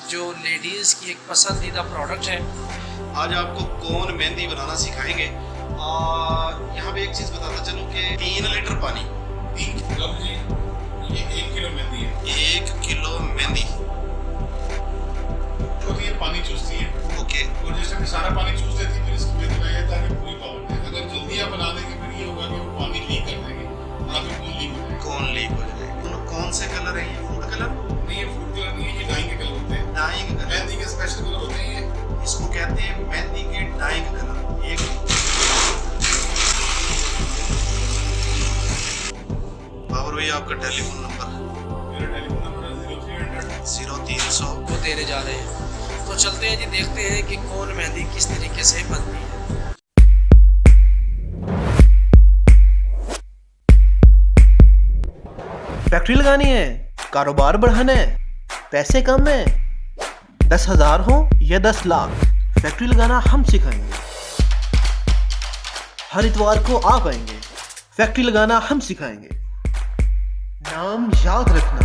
जो लेडीज़ की एक पसंदीदा प्रोडक्ट है। आज आपको कोन मेहंदी बनाना सिखाएंगे। यहाँ पे एक चीज़ बताता चलूँ कि 3 लीटर पानी, 3 किलो जी, ये 1 किलो मेहंदी है। 1 किलो मेहंदी, तो ये पानी चूसती है। ओके। और जिस टाइम सारा पानी चूस देती है फिर इसको मेहंदी बनाया ताकि पूरी पावर दे। अगर जल्दी आप बना देंगे फिर ये होगा कि वो पानी लीक कर देंगे और आपकी कोन लीक हो जाएगी। कौन लीक हो जाएगा? कौन से कलर है ये? फूड कलर नहीं, ये फूड कलर नहीं है, ये डाइंग के कलर होते हैं। डाइंग कलर, मेहंदी के स्पेशल कलर होते हैं ये। इसको कहते हैं मेहंदी के डाइंग कलर। एक बाबर भाई, आपका टेलीफोन नंबर? मेरा टेलीफोन नंबर है 0300। वो देने जा रहे हैं, तो चलते हैं जी, देखते हैं कि कौन मेहंदी किस तरीके से बनती है। फैक्ट्री लगानी है, कारोबार बढ़ाना है, पैसे कम है, 10,000 हो या 10 लाख, फैक्ट्री लगाना हम सिखाएंगे। हर इतवार को आप आएंगे, फैक्ट्री लगाना हम सिखाएंगे। नाम याद रखना,